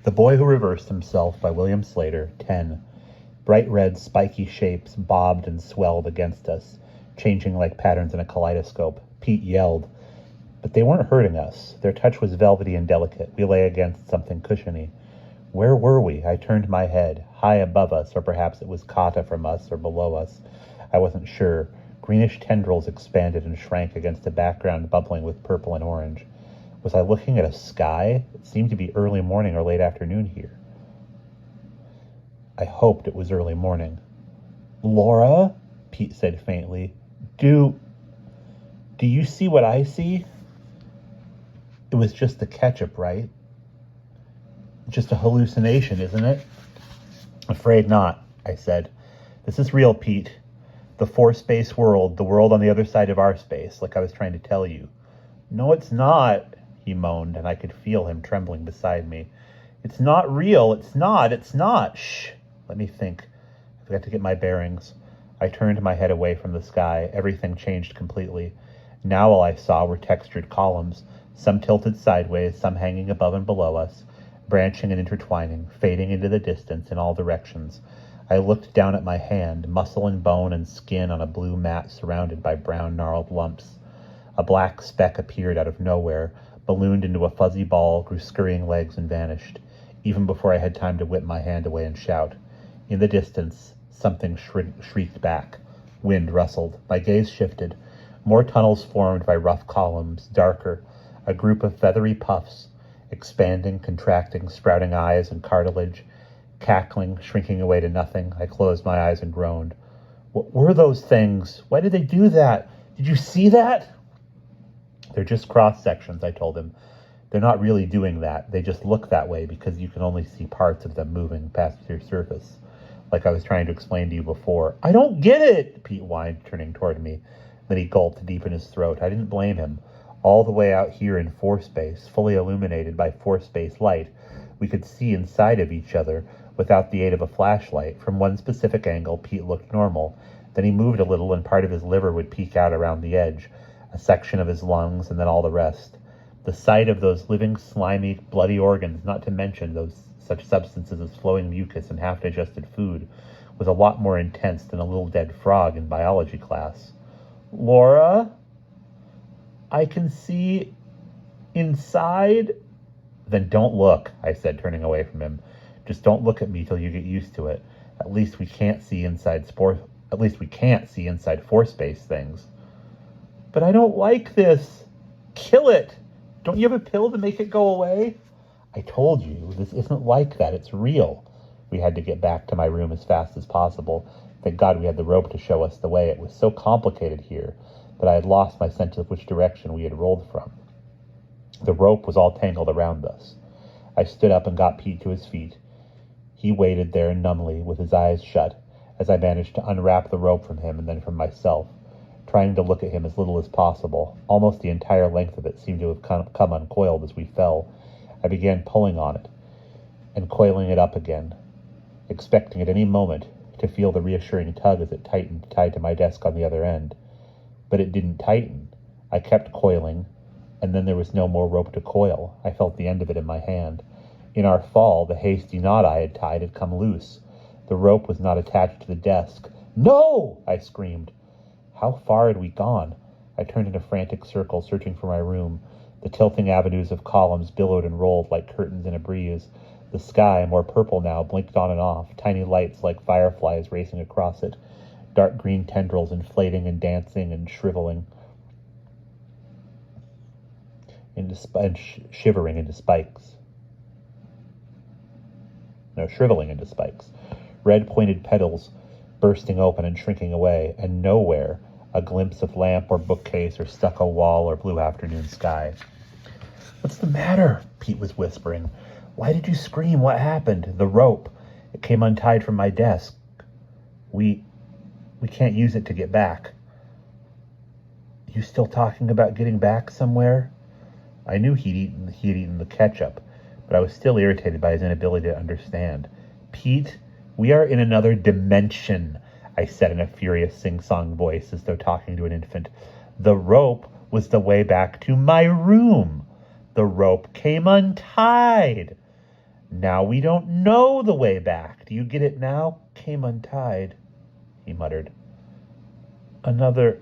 The Boy Who Reversed Himself by William Sleator, 10. Bright red, spiky shapes bobbed and swelled against us, changing like patterns in a kaleidoscope. Pete yelled. But they weren't hurting us. Their touch was velvety and delicate. We lay against something cushiony. Where were we? I turned my head. High above us, or perhaps it was kata from us or below us. I wasn't sure. Greenish tendrils expanded and shrank against a background bubbling with purple and orange. Was I looking at a sky? It seemed to be early morning or late afternoon here. I hoped it was early morning. Laura, Pete said faintly, do you see what I see? It was just the ketchup, right? Just a hallucination, isn't it? Afraid not, I said. This is real, Pete. The four-space world, the world on the other side of our space, like I was trying to tell you. No, it's not, he moaned, and I could feel him trembling beside me. It's not real. It's not. Shh. Let me think. I forgot to get my bearings. I turned my head away from the sky. Everything changed completely. Now all I saw were textured columns, some tilted sideways, some hanging above and below us, branching and intertwining, fading into the distance in all directions. I looked down at my hand, muscle and bone and skin on a blue mat surrounded by brown gnarled lumps. A black speck appeared out of nowhere, ballooned into a fuzzy ball, grew scurrying legs, and vanished, even before I had time to whip my hand away and shout. In the distance, something shrieked back. Wind rustled. My gaze shifted. More tunnels formed by rough columns, darker, a group of feathery puffs, expanding, contracting, sprouting eyes and cartilage, cackling, shrinking away to nothing. I closed my eyes and groaned. What were those things? Why did they do that? Did you see that? They're just cross-sections, I told him. They're not really doing that. They just look that way because you can only see parts of them moving past your surface. Like I was trying to explain to you before. I don't get it, Pete whined, turning toward me. Then he gulped deep in his throat. I didn't blame him. All the way out here in four-space, fully illuminated by four-space light, we could see inside of each other without the aid of a flashlight. From one specific angle, Pete looked normal. Then he moved a little and part of his liver would peek out around the edge, a section of his lungs, and then all the rest. The sight of those living, slimy, bloody organs, not to mention those such substances as flowing mucus and half-digested food, was a lot more intense than a little dead frog in biology class. Laura? I can see inside? Then don't look, I said, turning away from him. Just don't look at me till you get used to it. At least we can't see inside four-space things. But I don't like this. Kill it. Don't you have a pill to make it go away? I told you, this isn't like that. It's real. We had to get back to my room as fast as possible. Thank God we had the rope to show us the way. It was so complicated here that I had lost my sense of which direction we had rolled from. The rope was all tangled around us. I stood up and got Pete to his feet. He waited there numbly, with his eyes shut, as I managed to unwrap the rope from him and then from myself, trying to look at him as little as possible. Almost the entire length of it seemed to have come uncoiled as we fell. I began pulling on it and coiling it up again, expecting at any moment to feel the reassuring tug as it tightened, tied to my desk on the other end. But it didn't tighten. I kept coiling, and then there was no more rope to coil. I felt the end of it in my hand. In our fall, the hasty knot I had tied had come loose. The rope was not attached to the desk. No! I screamed. How far had we gone? I turned in a frantic circle, searching for my room. The tilting avenues of columns billowed and rolled like curtains in a breeze. The sky, more purple now, blinked on and off, tiny lights like fireflies racing across it, dark green tendrils inflating and dancing and shriveling shivering into spikes. No, shriveling into spikes. Red pointed petals bursting open and shrinking away, and nowhere a glimpse of lamp or bookcase or stucco wall or blue afternoon sky. What's the matter? Pete was whispering. Why did you scream? What happened? The rope. It came untied from my desk. We can't use it to get back. You still talking about getting back somewhere? I knew he had eaten the ketchup, but I was still irritated by his inability to understand. Pete, we are in another dimension, I said in a furious sing-song voice as though talking to an infant. The rope was the way back to my room. The rope came untied. Now we don't know the way back. Do you get it now? Came untied, he muttered. Another...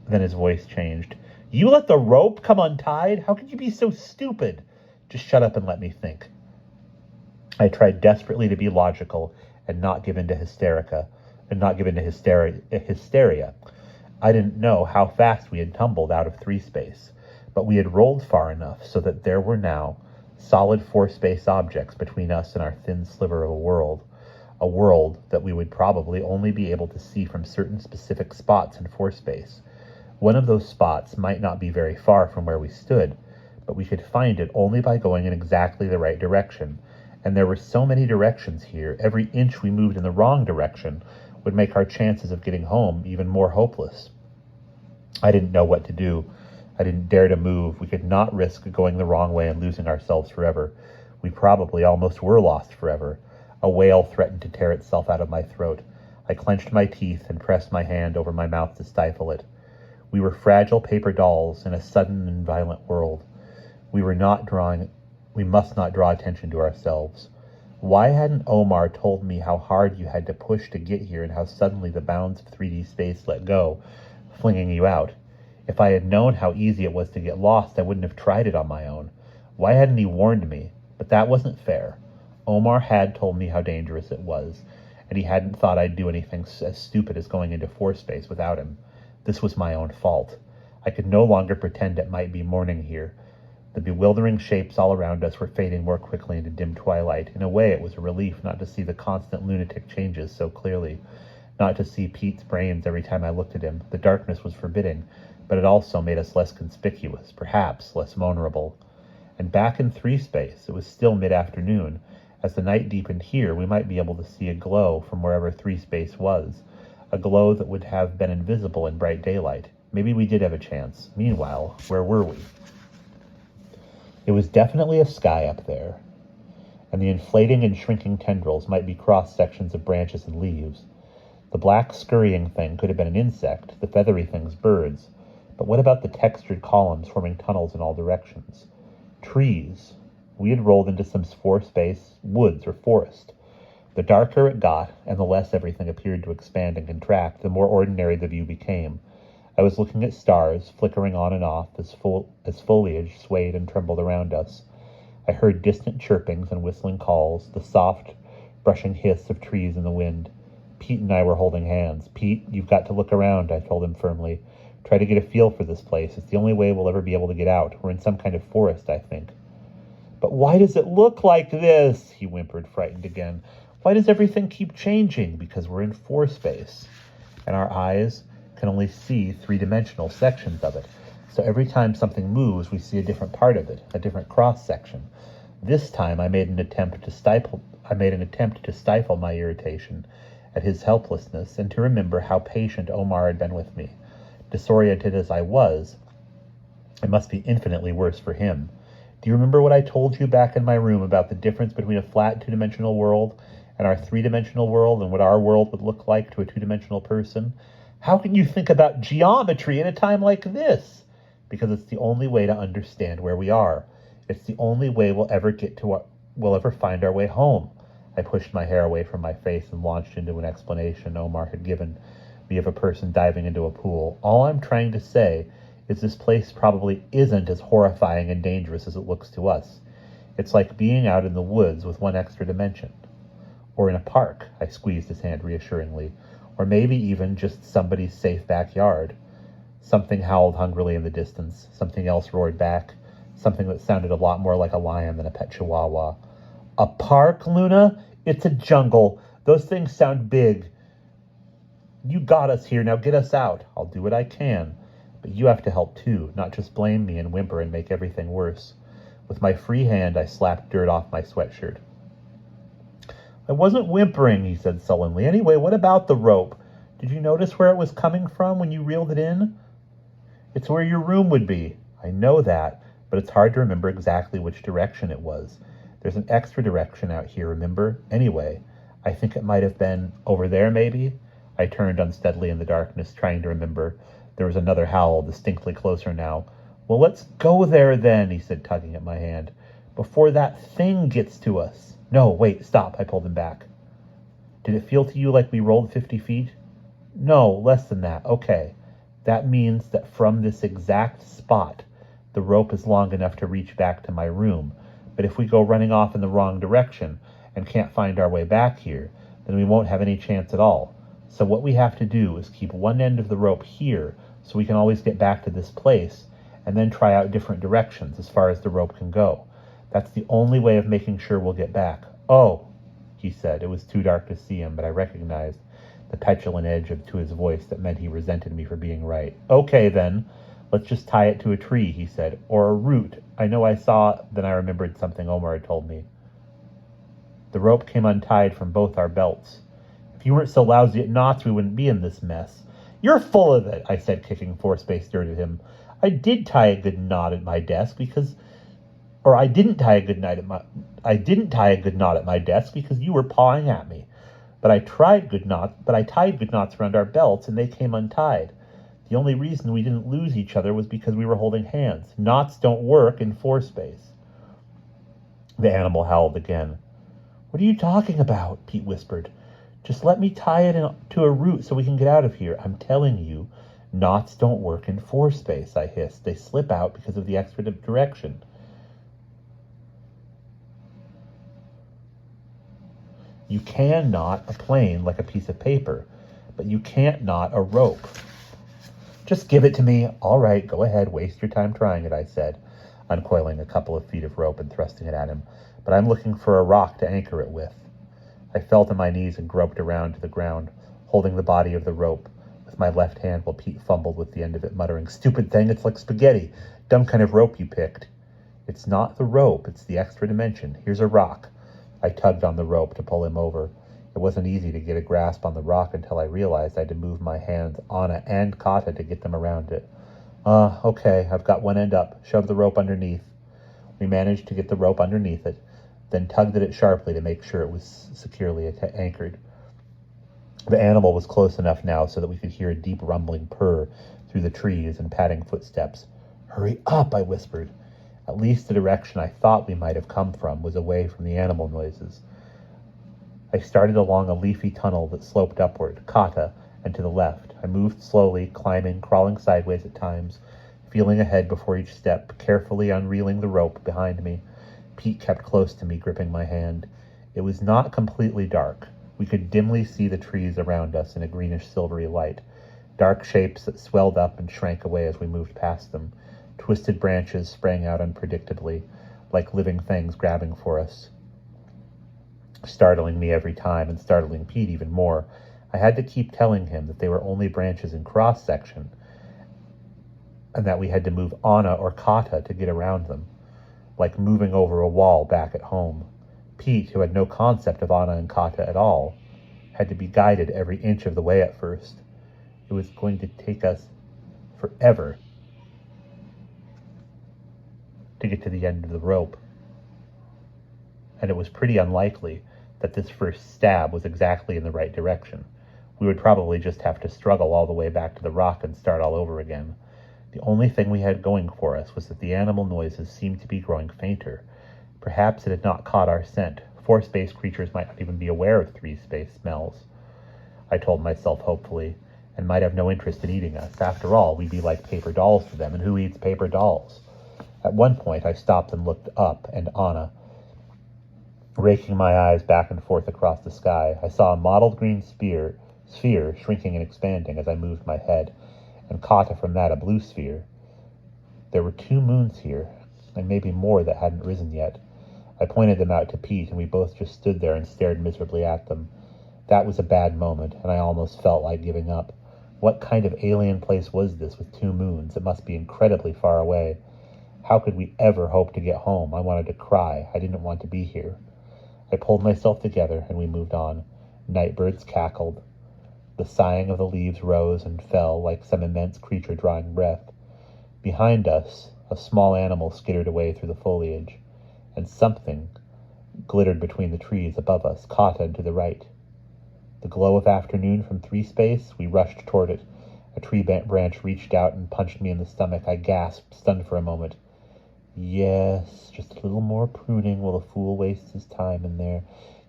Then his voice changed. You let the rope come untied? How could you be so stupid? Just shut up and let me think. I tried desperately to be logical and not give in to hysteria. I didn't know how fast we had tumbled out of three-space, but we had rolled far enough so that there were now solid four-space objects between us and our thin sliver of a world that we would probably only be able to see from certain specific spots in four-space. One of those spots might not be very far from where we stood, but we could find it only by going in exactly the right direction, and there were so many directions here, every inch we moved in the wrong direction would make our chances of getting home even more hopeless. I didn't know what to do. I didn't dare to move. We could not risk going the wrong way and losing ourselves forever. We probably almost were lost forever. A wail threatened to tear itself out of my throat. I clenched my teeth and pressed my hand over my mouth to stifle it. We were fragile paper dolls in a sudden and violent world. We must not draw attention to ourselves. Why hadn't Omar told me how hard you had to push to get here and how suddenly the bounds of 3D space let go, flinging you out? If I had known how easy it was to get lost, I wouldn't have tried it on my own. Why hadn't he warned me? But that wasn't fair. Omar had told me how dangerous it was, and he hadn't thought I'd do anything as stupid as going into force space without him. This was my own fault. I could no longer pretend it might be morning here. The bewildering shapes all around us were fading more quickly into dim twilight. In a way, it was a relief not to see the constant lunatic changes so clearly, not to see Pete's brains every time I looked at him. The darkness was forbidding, but it also made us less conspicuous, perhaps less vulnerable. And back in three-space, it was still mid-afternoon. As the night deepened here, we might be able to see a glow from wherever three-space was, a glow that would have been invisible in bright daylight. Maybe we did have a chance. Meanwhile, where were we? It was definitely a sky up there, and the inflating and shrinking tendrils might be cross-sections of branches and leaves. The black scurrying thing could have been an insect, the feathery things birds. But what about the textured columns forming tunnels in all directions? Trees. We had rolled into some four-space woods or forest. The darker it got, and the less everything appeared to expand and contract, the more ordinary the view became. I was looking at stars, flickering on and off as foliage swayed and trembled around us. I heard distant chirpings and whistling calls, the soft, brushing hiss of trees in the wind. Pete and I were holding hands. Pete, you've got to look around, I told him firmly. Try to get a feel for this place. It's the only way we'll ever be able to get out. We're in some kind of forest, I think. But why does it look like this? He whimpered, frightened again. Why does everything keep changing? Because we're in four space, and our eyes can only see three-dimensional sections of it. So every time something moves, we see a different part of it, a different cross-section. This time I made an attempt to stifle my irritation at his helplessness and to remember how patient Omar had been with me. Disoriented as I was, it must be infinitely worse for him. Do you remember what I told you back in my room about the difference between a flat two-dimensional world and our three-dimensional world and what our world would look like to a two-dimensional person? How can you think about geometry in a time like this? Because it's the only way to understand where we are. It's the only way we'll ever find our way home. I pushed my hair away from my face and launched into an explanation Omar had given me of a person diving into a pool. All I'm trying to say is this place probably isn't as horrifying and dangerous as it looks to us. It's like being out in the woods with one extra dimension. Or in a park, I squeezed his hand reassuringly. Or maybe even just somebody's safe backyard. Something howled hungrily in the distance. Something else roared back. Something that sounded a lot more like a lion than a pet chihuahua. A park, Luna? It's a jungle. Those things sound big. You got us here, now get us out. I'll do what I can. But you have to help too, not just blame me and whimper and make everything worse. With my free hand, I slapped dirt off my sweatshirt. I wasn't whimpering, he said sullenly. Anyway, what about the rope? Did you notice where it was coming from when you reeled it in? It's where your room would be. I know that, but it's hard to remember exactly which direction it was. There's an extra direction out here, remember? Anyway, I think it might have been over there, maybe? I turned unsteadily in the darkness, trying to remember. There was another howl, distinctly closer now. Well, let's go there then, he said, tugging at my hand, before that thing gets to us. No, wait, stop, I pulled him back. Did it feel to you like we rolled 50 feet? No, less than that. Okay. That means that from this exact spot, the rope is long enough to reach back to my room. But if we go running off in the wrong direction and can't find our way back here, then we won't have any chance at all. So what we have to do is keep one end of the rope here so we can always get back to this place and then try out different directions as far as the rope can go. That's the only way of making sure we'll get back. Oh, he said. It was too dark to see him, but I recognized the petulant edge to his voice that meant he resented me for being right. Okay, then. Let's just tie it to a tree, he said. Or a root. I know I saw, then I remembered something Omar had told me. The rope came untied from both our belts. If you weren't so lousy at knots, we wouldn't be in this mess. You're full of it, I said, kicking force-based dirt at him. I didn't tie a good knot at my desk because you were pawing at me. But I tied good knots around our belts, and they came untied. The only reason we didn't lose each other was because we were holding hands. Knots don't work in force space. The animal howled again. What are you talking about? Pete whispered. Just let me tie it to a root so we can get out of here. I'm telling you, knots don't work in force space, I hissed. They slip out because of the extra direction. You can knot a plane like a piece of paper, but you can't knot a rope. Just give it to me. All right, go ahead. Waste your time trying it, I said, uncoiling a couple of feet of rope and thrusting it at him. But I'm looking for a rock to anchor it with. I fell to my knees and groped around to the ground, holding the body of the rope with my left hand while Pete fumbled with the end of it, muttering, Stupid thing, it's like spaghetti. Dumb kind of rope you picked. It's not the rope, it's the extra dimension. Here's a rock. I tugged on the rope to pull him over. It wasn't easy to get a grasp on the rock until I realized I had to move my hands, Anna and Kata, to get them around it. Okay, I've got one end up. Shove the rope underneath. We managed to get the rope underneath it, then tugged at it sharply to make sure it was securely anchored. The animal was close enough now so that we could hear a deep rumbling purr through the trees and padding footsteps. Hurry up, I whispered. At least the direction I thought we might have come from was away from the animal noises. I started along a leafy tunnel that sloped upward, Kata, and to the left. I moved slowly, climbing, crawling sideways at times, feeling ahead before each step, carefully unreeling the rope behind me. Pete kept close to me, gripping my hand. It was not completely dark. We could dimly see the trees around us in a greenish-silvery light, dark shapes that swelled up and shrank away as we moved past them. Twisted branches sprang out unpredictably, like living things grabbing for us, startling me every time and startling Pete even more. I had to keep telling him that they were only branches in cross-section and that we had to move Anna or Kata to get around them, like moving over a wall back at home. Pete, who had no concept of Anna and Kata at all, had to be guided every inch of the way at first. It was going to take us forever to get to the end of the rope, and it was pretty unlikely that this first stab was exactly in the right direction. We would probably just have to struggle all the way back to the rock and start all over again. The only thing we had going for us was that the animal noises seemed to be growing fainter. Perhaps it had not caught our scent. Force-based creatures might not even be aware of three-space smells, I told myself hopefully, and might have no interest in eating us. After all, we'd be like paper dolls to them, and who eats paper dolls? At one point, I stopped and looked up, and Anna, raking my eyes back and forth across the sky, I saw a mottled green sphere shrinking and expanding as I moved my head, and Kata from that a blue sphere. There were 2 moons here, and maybe more that hadn't risen yet. I pointed them out to Pete, and we both just stood there and stared miserably at them. That was a bad moment, and I almost felt like giving up. What kind of alien place was this with 2 moons? It must be incredibly far away. How could we ever hope to get home? I wanted to cry. I didn't want to be here. I pulled myself together, and we moved on. Nightbirds cackled. The sighing of the leaves rose and fell like some immense creature drawing breath. Behind us, a small animal skittered away through the foliage, and something glittered between the trees above us, Kata and to the right. The glow of afternoon from 3-space, we rushed toward it. A tree branch reached out and punched me in the stomach. I gasped, stunned for a moment. Yes, just a little more pruning while the fool wastes his time in there.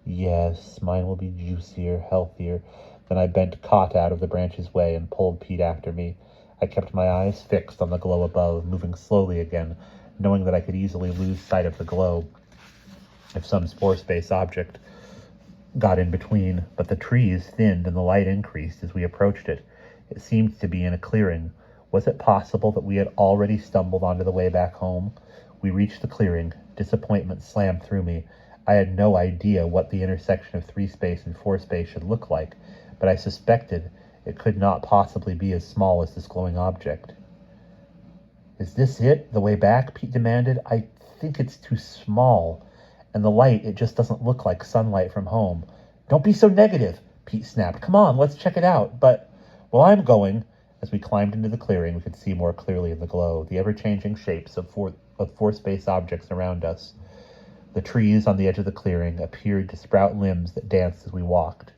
Yes, mine will be juicier, healthier. Then I bent Cot out of the branch's way and pulled Pete after me. I kept my eyes fixed on the glow above, moving slowly again, knowing that I could easily lose sight of the glow if some spore space object got in between, but the trees thinned and the light increased as we approached it. It seemed to be in a clearing. Was it possible that we had already stumbled onto the way back home? We reached the clearing. Disappointment slammed through me. I had no idea what the intersection of 3 space and 4 space should look like, but I suspected it could not possibly be as small as this glowing object. Is this it? The way back? Pete demanded. I think it's too small. And the light, it just doesn't look like sunlight from home. Don't be so negative, Pete snapped. Come on, let's check it out. But, well, I'm going. As we climbed into the clearing, we could see more clearly in the glow the ever-changing shapes of four space objects around us. The trees on the edge of the clearing appeared to sprout limbs that danced as we walked.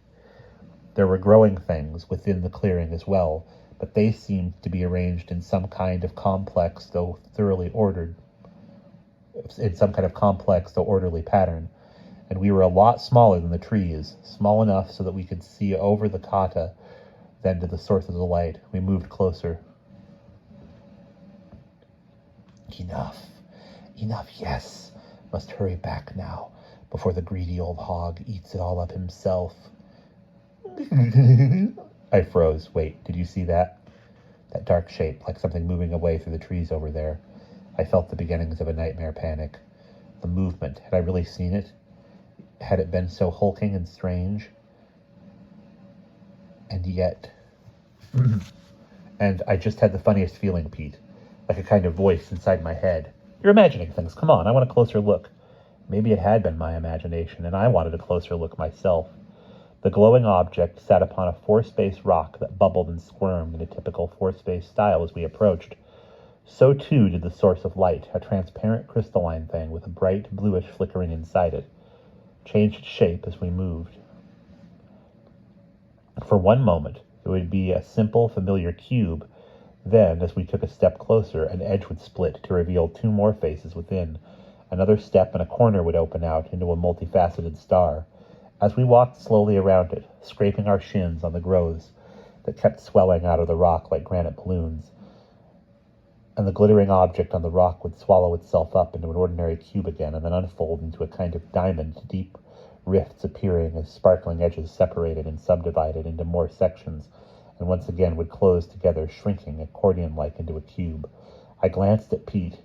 There were growing things within the clearing as well, but they seemed to be arranged in some kind of complex, though orderly pattern, and we were a lot smaller than the trees, small enough so that we could see over the kata, then to the source of the light. We moved closer. Enough, yes. Must hurry back now, before the greedy old hog eats it all up himself. I froze. Wait, did you see that? That dark shape, like something moving away through the trees over there. I felt the beginnings of a nightmare panic. The movement, had I really seen it? Had it been so hulking and strange? And yet... And I just had the funniest feeling, Pete. Like a kind of voice inside my head. You're imagining things. Come on, I want a closer look. Maybe it had been my imagination, and I wanted a closer look myself. The glowing object sat upon a 4-space rock that bubbled and squirmed in a typical 4-space style as we approached. So too did the source of light, a transparent crystalline thing with a bright bluish flickering inside it. Changed shape as we moved. For one moment, it would be a simple, familiar cube. Then, as we took a step closer, an edge would split to reveal 2 more faces within. Another step and a corner would open out into a multifaceted star. As we walked slowly around it, scraping our shins on the growths that kept swelling out of the rock like granite balloons, and the glittering object on the rock would swallow itself up into an ordinary cube again and then unfold into a kind of diamond, deep rifts appearing as sparkling edges separated and subdivided into more sections, and once again would close together, shrinking accordion-like into a cube. I glanced at Pete.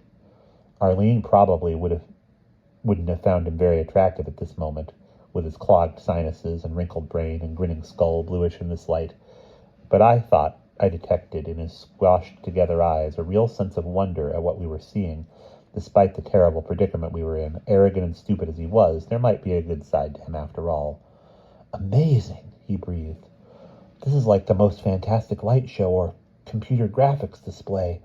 Arlene probably wouldn't have found him very attractive at this moment, with his clogged sinuses and wrinkled brain and grinning skull bluish in this light. But I thought I detected in his squashed-together eyes a real sense of wonder at what we were seeing. Despite the terrible predicament we were in, arrogant and stupid as he was, there might be a good side to him after all. Amazing, he breathed. This is like the most fantastic light show or computer graphics display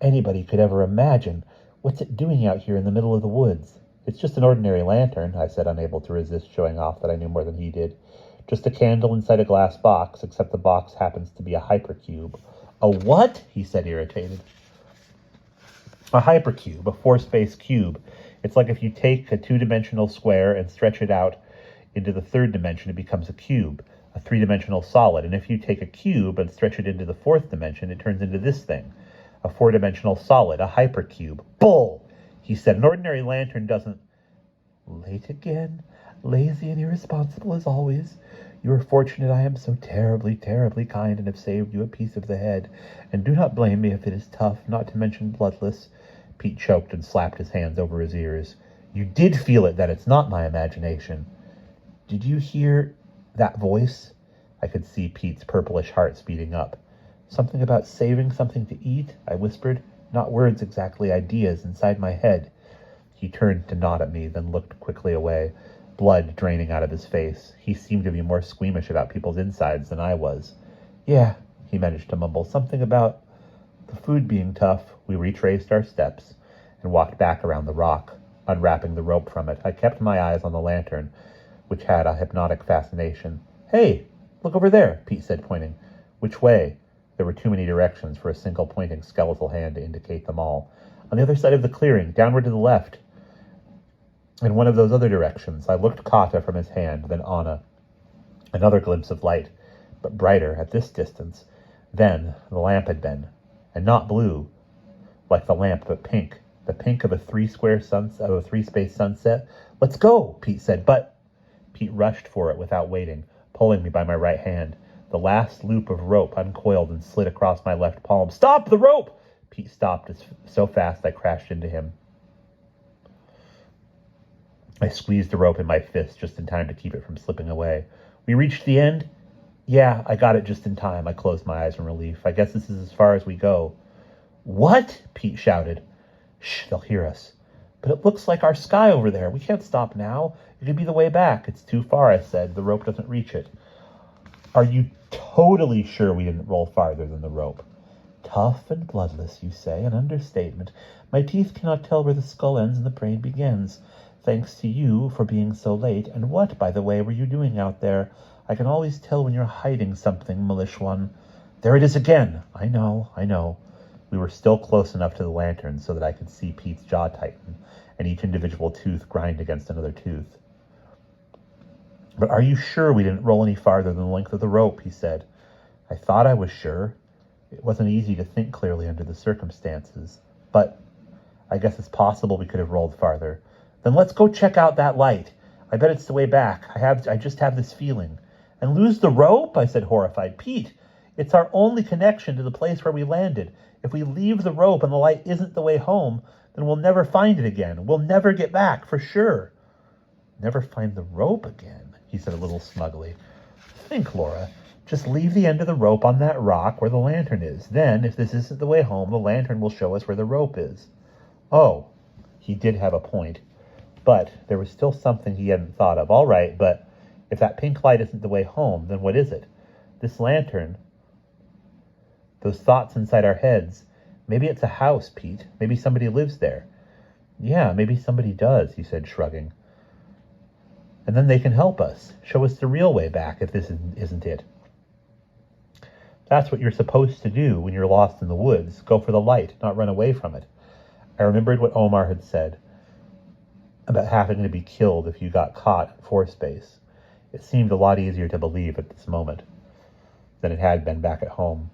anybody could ever imagine. What's it doing out here in the middle of the woods? It's just an ordinary lantern, I said, unable to resist showing off that I knew more than he did. Just a candle inside a glass box, except the box happens to be a hypercube. A what? He said, irritated. A hypercube, a 4-space cube. It's like if you take a 2-dimensional square and stretch it out into the 3rd dimension, it becomes a cube, a 3-dimensional solid. And if you take a cube and stretch it into the 4th dimension, it turns into this thing, a 4-dimensional solid, a hypercube. Bull! He said, an ordinary lantern doesn't... Late again? Lazy and irresponsible as always. You are fortunate I am so terribly, terribly kind and have saved you a piece of the head. And do not blame me if it is tough, not to mention bloodless. Pete choked and slapped his hands over his ears. You did feel it, that it's not my imagination. Did you hear that voice? I could see Pete's purplish heart speeding up. Something about saving something to eat, I whispered. Not words exactly, ideas inside my head. He turned to nod at me, then looked quickly away, blood draining out of his face. He seemed to be more squeamish about people's insides than I was. Yeah, he managed to mumble, something about the food being tough. We retraced our steps and walked back around the rock, unwrapping the rope from it. I kept my eyes on the lantern, which had a hypnotic fascination. Hey, look over there, Pete said, pointing. Which way? There were too many directions for a single pointing skeletal hand to indicate them all. On the other side of the clearing, downward to the left. In one of those other directions. I looked Kata from his hand, then Anna. Another glimpse of light, but brighter at this distance than the lamp had been. And not blue, like the lamp, but pink. The pink of a three-space sunset. Let's go, Pete said, but... Pete rushed for it without waiting, pulling me by my right hand. The last loop of rope uncoiled and slid across my left palm. Stop the rope! Pete stopped so fast I crashed into him. I squeezed the rope in my fist just in time to keep it from slipping away. We reached the end? Yeah, I got it just in time. I closed my eyes in relief. I guess this is as far as we go. What? Pete shouted. Shh, they'll hear us. But it looks like our sky over there. We can't stop now. It could be the way back. It's too far, I said. The rope doesn't reach it. Are you totally sure we didn't roll farther than the rope? Tough and bloodless, you say, an understatement. My teeth cannot tell where the skull ends and the brain begins. Thanks to you for being so late. And what, by the way, were you doing out there? I can always tell when you're hiding something, Milish one. There it is again. I know. We were still close enough to the lantern so that I could see Pete's jaw tighten and each individual tooth grind against another tooth. But are you sure we didn't roll any farther than the length of the rope, he said. I thought I was sure. It wasn't easy to think clearly under the circumstances. But I guess it's possible we could have rolled farther. Then let's go check out that light. I bet it's the way back. I just have this feeling. And lose the rope? I said, horrified. Pete, it's our only connection to the place where we landed. If we leave the rope and the light isn't the way home, then we'll never find it again. We'll never get back, for sure. Never find the rope again, he said a little smugly. Think, Laura. Just leave the end of the rope on that rock where the lantern is. Then, if this isn't the way home, the lantern will show us where the rope is. Oh, he did have a point. But there was still something he hadn't thought of. All right, but if that pink light isn't the way home, then what is it? This lantern, those thoughts inside our heads, maybe it's a house, Pete. Maybe somebody lives there. Yeah, maybe somebody does, he said, shrugging. And then they can help us, show us the real way back if this isn't it. That's what you're supposed to do when you're lost in the woods. Go for the light, not run away from it. I remembered what Omar had said about having to be killed if you got caught in force space. It seemed a lot easier to believe at this moment than it had been back at home.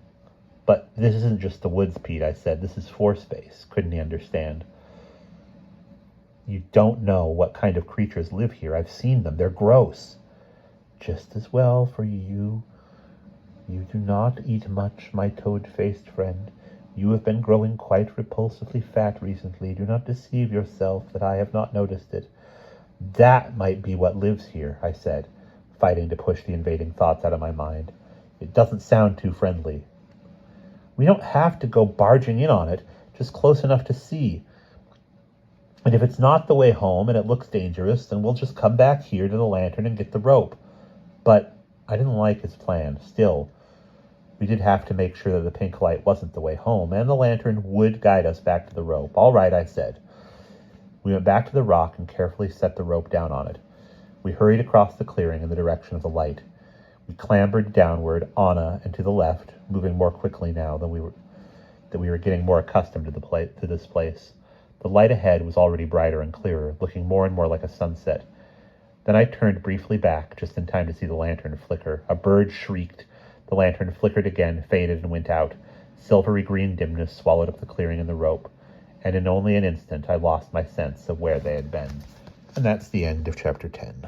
But this isn't just the woods, Pete, I said. This is force space. Couldn't he understand? You don't know what kind of creatures live here. I've seen them. They're gross. Just as well for you. You do not eat much, my toad-faced friend. You have been growing quite repulsively fat recently. Do not deceive yourself that I have not noticed it. That might be what lives here, I said, fighting to push the invading thoughts out of my mind. It doesn't sound too friendly. We don't have to go barging in on it, just close enough to see. And if it's not the way home and it looks dangerous, then we'll just come back here to the lantern and get the rope. But I didn't like his plan. Still, we did have to make sure that the pink light wasn't the way home, and the lantern would guide us back to the rope. All right, I said. We went back to the rock and carefully set the rope down on it. We hurried across the clearing in the direction of the light. We clambered downward, Anna, and to the left, moving more quickly now that we were getting more accustomed to this place. The light ahead was already brighter and clearer, looking more and more like a sunset. Then I turned briefly back, just in time to see the lantern flicker. A bird shrieked. The lantern flickered again, faded, and went out. Silvery green dimness swallowed up the clearing and the rope, and in only an instant I lost my sense of where they had been. And that's the end of Chapter 10.